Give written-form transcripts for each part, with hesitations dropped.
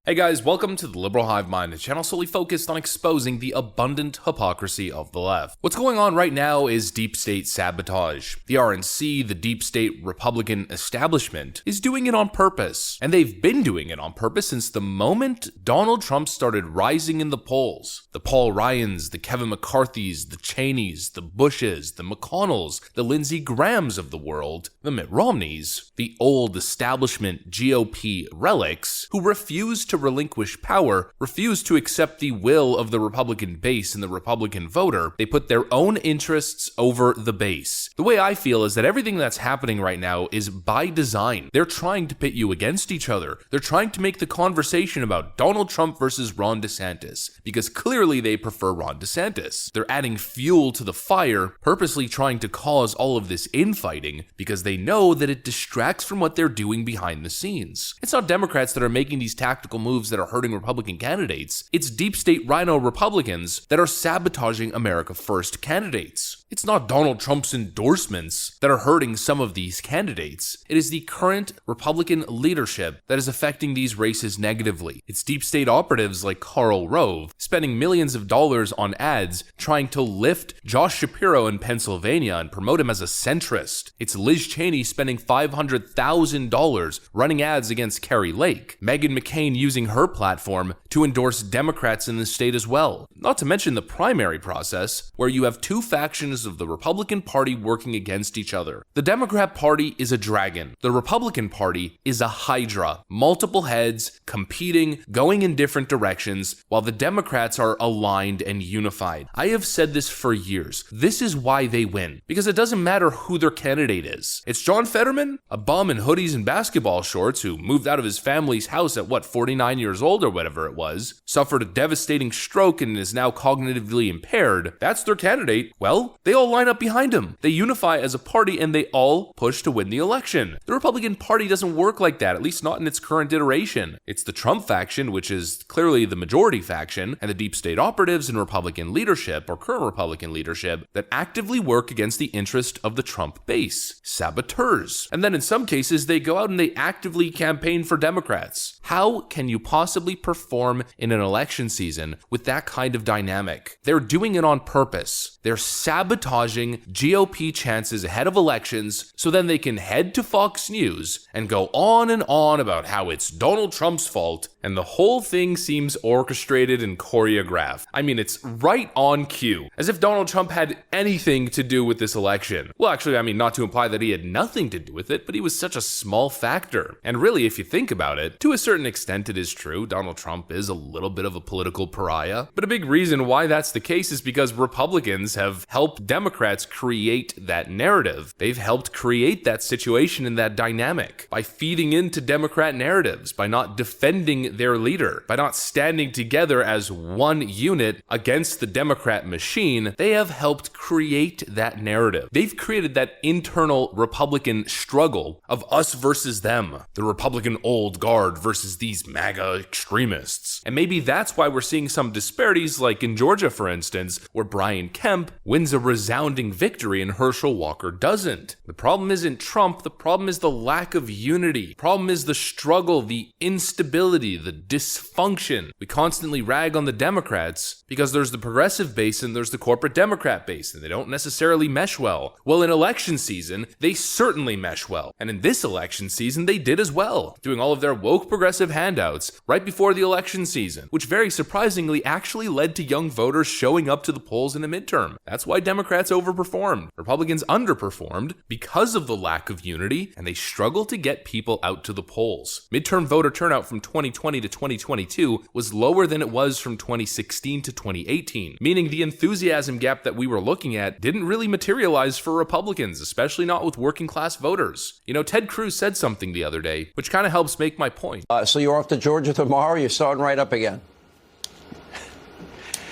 Hey guys, welcome to the Liberal Hive Mind, a channel solely focused on exposing the abundant hypocrisy of the left. What's going on right now is deep state sabotage. The RNC, the deep state Republican establishment, is doing it on purpose. And they've been doing it on purpose since the moment Donald Trump started rising in the polls. The Paul Ryans, the Kevin McCarthys, the Cheneys, the Bushes, the McConnells, the Lindsey Grahams of the world, the Mitt Romneys, the old establishment GOP relics who refuse to relinquish power, refuse to accept the will of the Republican base and the Republican voter. They put their own interests over the base. The way I feel is that everything that's happening right now is by design. They're trying to pit you against each other. They're trying to make the conversation about Donald Trump versus Ron DeSantis, because clearly they prefer Ron DeSantis. They're adding fuel to the fire, purposely trying to cause all of this infighting, because they know that it distracts from what they're doing behind the scenes. It's not Democrats that are making these tactical moves that are hurting Republican candidates. It's deep state rhino Republicans that are sabotaging America First candidates. It's not Donald Trump's endorsements that are hurting some of these candidates. It is the current Republican leadership that is affecting these races negatively. It's deep state operatives like Karl Rove spending millions of dollars on ads trying to lift Josh Shapiro in Pennsylvania and promote him as a centrist. It's Liz Cheney spending $500,000 running ads against Kari Lake. Meghan McCain using her platform to endorse Democrats in the state as well. Not to mention the primary process, where you have two factions of the Republican Party working against each other. The Democrat Party is a dragon. The Republican Party is a hydra. Multiple heads, competing, going in different directions, while the Democrats are aligned and unified. I have said this for years. This is why they win. Because it doesn't matter who their candidate is. It's John Fetterman, a bum in hoodies and basketball shorts who moved out of his family's house at 49 years old or whatever it was, suffered a devastating stroke and is now cognitively impaired. That's their candidate. Well, they all line up behind him. They unify as a party and they all push to win the election. The Republican Party doesn't work like that, at least not in its current iteration. It's the Trump faction, which is clearly the majority faction, and the deep state operatives and Republican leadership, or current Republican leadership, that actively work against the interest of the Trump base. Saboteurs. And then in some cases, they go out and they actively campaign for Democrats. How can you possibly perform in an election season with that kind of dynamic? They're doing it on purpose. They're sabotaging GOP chances ahead of elections so then they can head to Fox News and go on and on about how it's Donald Trump's fault, and the whole thing seems orchestrated and choreographed. I mean, it's right on cue, as if Donald Trump had anything to do with this election. Well, actually, I mean, not to imply that he had nothing to do with it, but he was such a small factor. And really, if you think about it, to a certain extent it is true, Donald Trump is a little bit of a political pariah. But a big reason why that's the case is because Republicans have helped Democrats create that narrative. They've helped create that situation and that dynamic by feeding into Democrat narratives, by not defending their leader, by not standing together as one unit against the Democrat machine. They have helped create that narrative. They've created that internal Republican struggle of us versus them, the Republican old guard versus these MAGA extremists. And maybe that's why we're seeing some disparities, like in Georgia, for instance, where Brian Kemp wins a resounding victory and Herschel Walker doesn't. The problem isn't Trump, the problem is the lack of unity. The problem is the struggle, the instability, the dysfunction. We constantly rag on the Democrats because there's the progressive base and there's the corporate Democrat base, and they don't necessarily mesh well. Well, in election season, they certainly mesh well. And in this election season, they did as well, doing all of their woke progressive handouts right before the election season, which very surprisingly actually led to young voters showing up to the polls in the midterm. That's why Democrats overperformed. Republicans underperformed because of the lack of unity, and they struggle to get people out to the polls. Midterm voter turnout from 2020 to 2022 was lower than it was from 2016 to 2018, meaning the enthusiasm gap that we were looking at didn't really materialize for Republicans, especially not with working class voters. You know, Ted Cruz said something the other day, which kind of helps make my point. So you're off to Georgia tomorrow? You're starting right up again?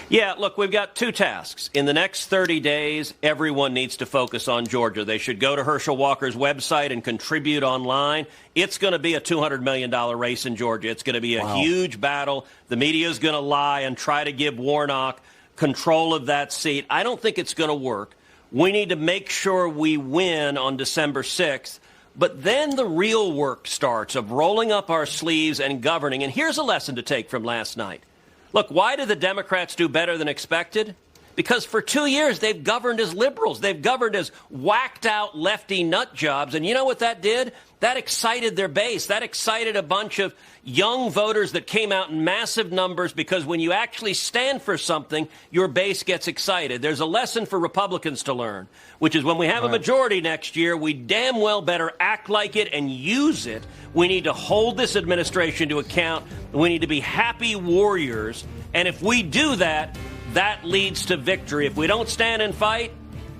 Yeah, look, we've got two tasks. In the next 30 days, everyone needs to focus on Georgia. They should go to Herschel Walker's website and contribute online. It's going to be a $200 million race in Georgia. It's going to be a huge battle. The media is going to lie and try to give Warnock control of that seat. I don't think it's going to work. We need to make sure we win on December 6th. But then the real work starts of rolling up our sleeves and governing. And here's a lesson to take from last night. Look, why did the Democrats do better than expected? Because for 2 years, they've governed as liberals. They've governed as whacked-out lefty nut jobs. And you know what that did? That excited their base. That excited a bunch of young voters that came out in massive numbers, because when you actually stand for something, your base gets excited. There's a lesson for Republicans to learn, which is when we have a majority next year, we damn well better act like it and use it. We need to hold this administration to account. We need to be happy warriors. And if we do that, that leads to victory. If we don't stand and fight,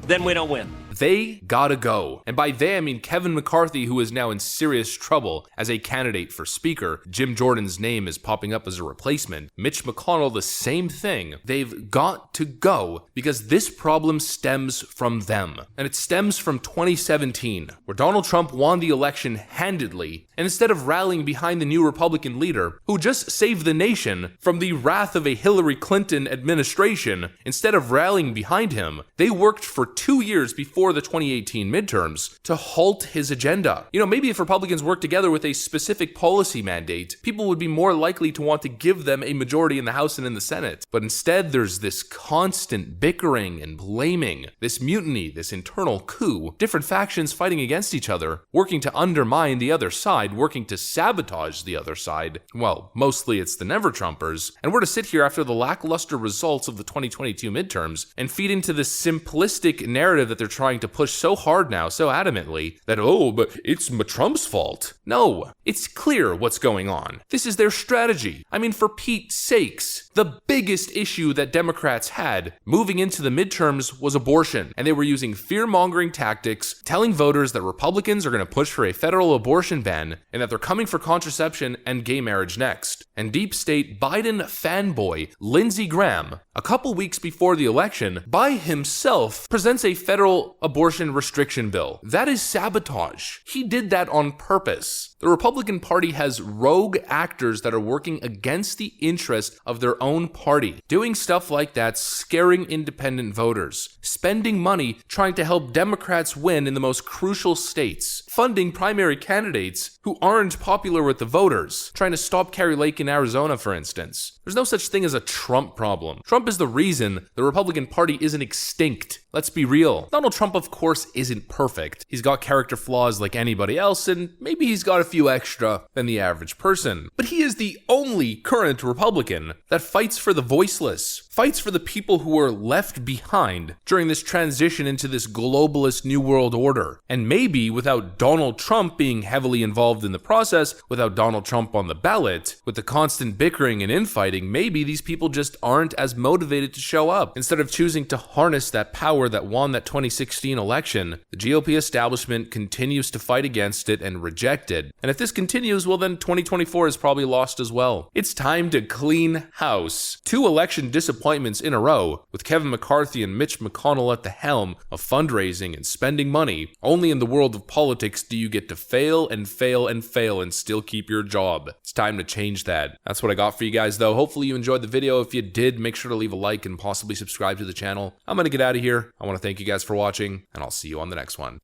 then we don't win. They gotta go. And by they, I mean Kevin McCarthy, who is now in serious trouble as a candidate for Speaker. Jim Jordan's name is popping up as a replacement. Mitch McConnell, the same thing. They've got to go because this problem stems from them. And it stems from 2017, where Donald Trump won the election handedly. And instead of rallying behind the new Republican leader, who just saved the nation from the wrath of a Hillary Clinton administration, instead of rallying behind him, they worked for 2 years before the 2018 midterms to halt his agenda. You know, maybe if Republicans worked together with a specific policy mandate, people would be more likely to want to give them a majority in the House and in the Senate. But instead, there's this constant bickering and blaming, this mutiny, this internal coup, different factions fighting against each other, working to undermine the other side, working to sabotage the other side. Well, mostly it's the Never-Trumpers. And we're to sit here after the lackluster results of the 2022 midterms and feed into this simplistic narrative that they're trying to push so hard now, so adamantly, that, oh, but it's Trump's fault. No, it's clear what's going on. This is their strategy. I mean, for Pete's sakes, the biggest issue that Democrats had moving into the midterms was abortion, and they were using fear-mongering tactics, telling voters that Republicans are going to push for a federal abortion ban, and that they're coming for contraception and gay marriage next. And deep state Biden fanboy Lindsey Graham, a couple weeks before the election, by himself presents a federal abortion restriction bill. That is sabotage. He did that on purpose. The Republican Party has rogue actors that are working against the interest of their own party, doing stuff like that, scaring independent voters, spending money trying to help Democrats win in the most crucial states, funding primary candidates who aren't popular with the voters, trying to stop Kari Lake in Arizona, for instance. There's no such thing as a Trump problem. Trump is the reason the Republican Party isn't extinct. Let's be real. Donald Trump, of course, isn't perfect. He's got character flaws like anybody else, and maybe he's got a few extra than the average person. But he is the only current Republican that fights for the voiceless, fights for the people who were left behind during this transition into this globalist new world order. And maybe without Donald Trump being heavily involved in the process, without Donald Trump on the ballot, with the constant bickering and infighting, maybe these people just aren't as motivated to show up. Instead of choosing to harness that power that won that 2016 election, the GOP establishment continues to fight against it and reject it. And if this continues, well then 2024 is probably lost as well. It's time to clean house. 2 election disappointments in a row, with Kevin McCarthy and Mitch McConnell at the helm of fundraising and spending money. Only in the world of politics do you get to fail and fail and fail and still keep your job. It's time to change that. That's what I got for you guys though. Hopefully you enjoyed the video. If you did, make sure to leave a like and possibly subscribe to the channel. I'm gonna get out of here. I want to thank you guys for watching, and I'll see you on the next one.